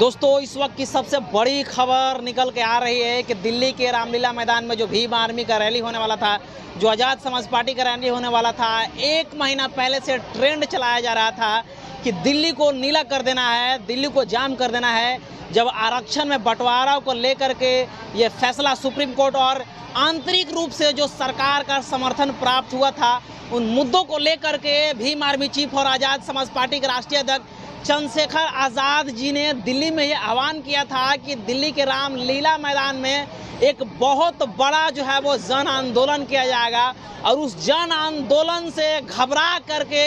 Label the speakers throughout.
Speaker 1: दोस्तों इस वक्त की सबसे बड़ी खबर निकल के आ रही है कि दिल्ली के रामलीला मैदान में जो भीम आर्मी का रैली होने वाला था, जो आज़ाद समाज पार्टी का रैली होने वाला था, 1 महीना पहले से ट्रेंड चलाया जा रहा था कि दिल्ली को नीला कर देना है, दिल्ली को जाम कर देना है। जब आरक्षण में बंटवारा को लेकर के ये फैसला सुप्रीम कोर्ट और आंतरिक रूप से जो सरकार का समर्थन प्राप्त हुआ था, उन मुद्दों को लेकर के भीम आर्मी चीफ और आज़ाद समाज पार्टी के राष्ट्रीय अध्यक्ष चंद्रशेखर आज़ाद जी ने दिल्ली में ये आह्वान किया था कि दिल्ली के रामलीला मैदान में एक बहुत बड़ा जो है वो जन आंदोलन किया जाएगा और उस जन आंदोलन से घबरा करके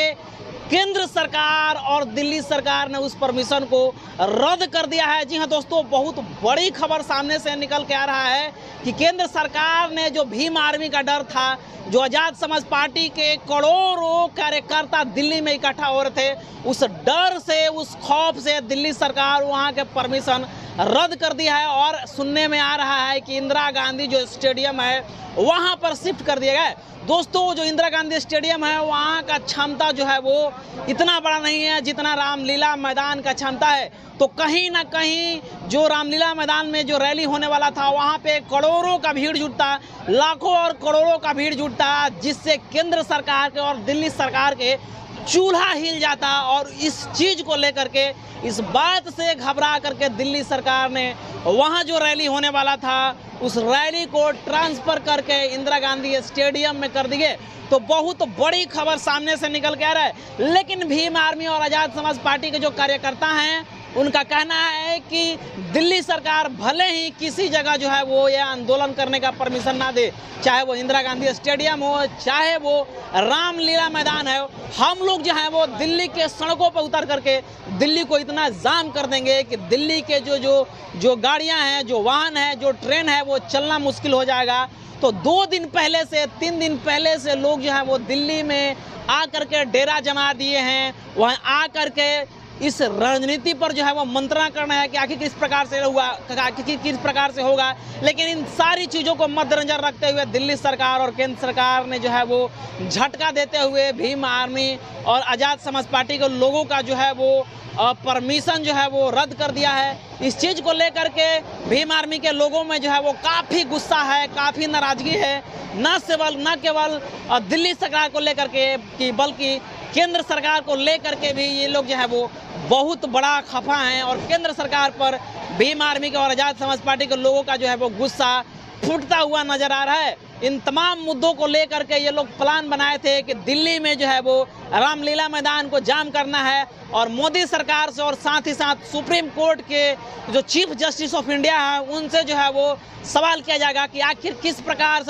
Speaker 1: केंद्र सरकार और दिल्ली सरकार ने उस परमिशन को रद्द कर दिया है। जी हाँ दोस्तों, बहुत बड़ी खबर सामने से निकल के आ रहा है कि केंद्र सरकार ने जो भीम आर्मी का डर था, जो आज़ाद समाज पार्टी के करोड़ों कार्यकर्ता दिल्ली में इकट्ठा हो रहे थे, उस डर से, उस खौफ से दिल्ली सरकार वहाँ के परमिशन रद्द कर दिया है और सुनने में आ रहा है कि इंदिरा गांधी जो स्टेडियम है वहाँ पर शिफ्ट कर दिया गया है। दोस्तों, जो इंदिरा गांधी स्टेडियम है वहाँ का क्षमता जो है वो इतना बड़ा नहीं है जितना रामलीला मैदान का क्षमता है। तो कहीं ना कहीं जो रामलीला मैदान में जो रैली होने वाला था वहाँ पे करोड़ों का भीड़ जुटता, लाखों और करोड़ों का भीड़ जुटता, जिससे केंद्र सरकार के और दिल्ली सरकार के चूल्हा हिल जाता। और इस चीज़ को लेकर के, इस बात से घबरा करके दिल्ली सरकार ने वहाँ जो रैली होने वाला था उस रैली को ट्रांसफ़र करके इंदिरा गांधी स्टेडियम में कर दिए। तो बहुत बड़ी खबर सामने से निकल के आ रहा है। लेकिन भीम आर्मी और आज़ाद समाज पार्टी के जो कार्यकर्ता हैं उनका कहना है कि दिल्ली सरकार भले ही किसी जगह जो है वो ये आंदोलन करने का परमिशन ना दे, चाहे वो इंदिरा गांधी स्टेडियम हो, चाहे वो रामलीला मैदान है, हम लोग जो है वो दिल्ली के सड़कों पर उतर करके दिल्ली को इतना जाम कर देंगे कि दिल्ली के जो गाड़ियां हैं, जो वाहन है, जो ट्रेन है, वो चलना मुश्किल हो जाएगा। तो 2 दिन पहले से, 3 दिन पहले से लोग जो है वो दिल्ली में आकर के डेरा जमा दिए हैं। वहाँ आकर के इस रणनीति पर जो है वो मंत्रणा करना है कि आखिर किस प्रकार से हुआ, आखिर किस प्रकार से होगा। लेकिन इन सारी चीज़ों को मद्देनजर रखते हुए दिल्ली सरकार और केंद्र सरकार ने जो है वो झटका देते हुए भीम आर्मी और आज़ाद समाज पार्टी के लोगों का जो है वो परमिशन जो है वो रद्द कर दिया है। इस चीज़ को लेकर के भीम आर्मी के लोगों में जो है वो काफ़ी गुस्सा है, काफ़ी नाराज़गी है, न केवल दिल्ली सरकार को लेकर के बल्कि केंद्र सरकार को लेकर के भी ये लोग जो है वो बहुत बड़ा खफा हैं। और केंद्र सरकार पर भीम आर्मी के और आज़ाद समाज पार्टी के लोगों का जो है वो गुस्सा फूटता हुआ नजर आ रहा है। इन तमाम मुद्दों को लेकर के ये लोग प्लान बनाए थे कि दिल्ली में जो है वो रामलीला मैदान को जाम करना है और मोदी सरकार से और साथ ही साथ सुप्रीम कोर्ट के जो चीफ जस्टिस ऑफ इंडिया है उनसे जो है वो सवाल किया जाएगा कि आखिर किस प्रकार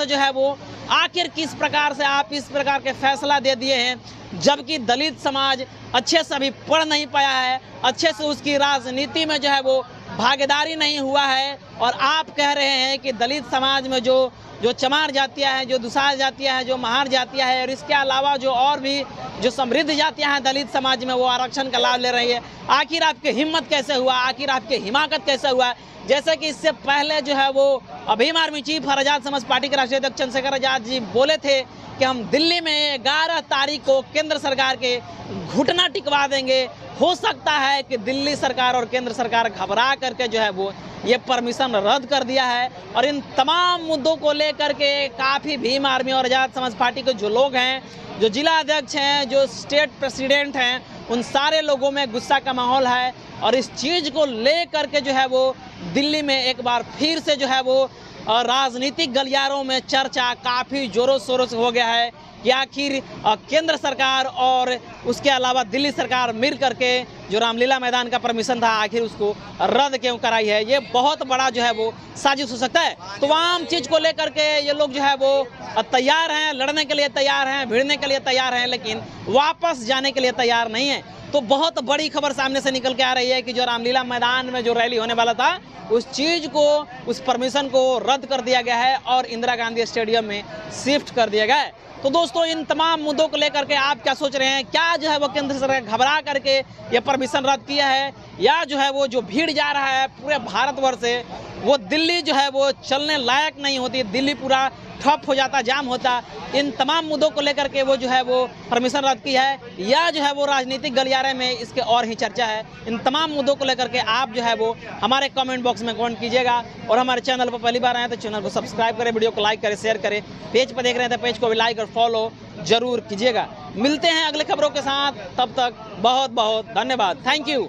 Speaker 1: से आप इस प्रकार के फैसला दे दिए हैं, जबकि दलित समाज अच्छे से अभी पढ़ नहीं पाया है, अच्छे से उसकी राजनीति में जो है वो भागीदारी नहीं हुआ है। और आप कह रहे हैं कि दलित समाज में जो चमार जातियाँ हैं, जो दुसार जातियाँ हैं, जो महार जातियाँ हैं और इसके अलावा जो और भी जो समृद्ध जातियाँ हैं दलित समाज में, वो आरक्षण का लाभ ले रही है। आखिर आपकी हिम्मत कैसे हुआ, आखिर आपकी हिमाकत कैसे हुआ? जैसे कि इससे पहले जो है वो भीम आर्मी चीफ और आज़ाद समाज पार्टी के राष्ट्रीय अध्यक्ष चंद्रशेखर आज़ाद जी बोले थे कि हम दिल्ली में 11 तारीख को केंद्र सरकार के घुटना टिकवा देंगे। हो सकता है कि दिल्ली सरकार और केंद्र सरकार घबरा करके जो है वो ये परमिशन रद्द कर दिया है। और इन तमाम मुद्दों को लेकर के काफ़ी भीम आर्मी और आज़ाद समाज पार्टी के जो लोग हैं, जो जिला अध्यक्ष हैं, जो स्टेट प्रेसिडेंट हैं, उन सारे लोगों में गुस्सा का माहौल है। और इस चीज़ को लेकर के जो है वो दिल्ली में एक बार फिर से जो है वो राजनीतिक गलियारों में चर्चा काफ़ी ज़ोरों शोरों से हो गया है कि आखिर केंद्र सरकार और उसके अलावा दिल्ली सरकार मिल करके जो रामलीला मैदान का परमिशन था आखिर उसको रद्द क्यों कराई है। ये बहुत बड़ा जो है वो साजिश हो सकता है। तो आम चीज़ को लेकर के ये लोग जो है वो तैयार हैं, लड़ने के लिए तैयार हैं, भिड़ने के लिए तैयार हैं, लेकिन वापस जाने के लिए तैयार नहीं है। तो बहुत बड़ी खबर सामने से निकल के आ रही है कि जो रामलीला मैदान में जो रैली होने वाला था उस चीज़ को, उस परमिशन को रद्द कर दिया गया है और इंदिरा गांधी स्टेडियम में शिफ्ट कर दिया गया है। तो दोस्तों, इन तमाम मुद्दों को लेकर के आप क्या सोच रहे हैं? क्या जो है वो केंद्र सरकार घबरा करके ये परमिशन रद्द किया है, या जो है वो जो भीड़ जा रहा है पूरे भारतवर्ष से वो दिल्ली जो है वो चलने लायक नहीं होती, दिल्ली पूरा ठप हो जाता, जाम होता। इन तमाम मुद्दों को लेकर के वो जो है वो परमिशन रद्द की है, या जो है वो राजनीतिक गलियारे में इसके और ही चर्चा है। इन तमाम मुद्दों को लेकर के आप जो है वो हमारे कमेंट बॉक्स में कमेंट कीजिएगा, और हमारे चैनल पर पहली बार आए तो चैनल को सब्सक्राइब करें, वीडियो को लाइक करें, शेयर करें। पेज पर देख रहे हैं तो पेज को भी लाइक और फॉलो जरूर कीजिएगा। मिलते हैं अगले खबरों के साथ, तब तक बहुत बहुत धन्यवाद। Thank you.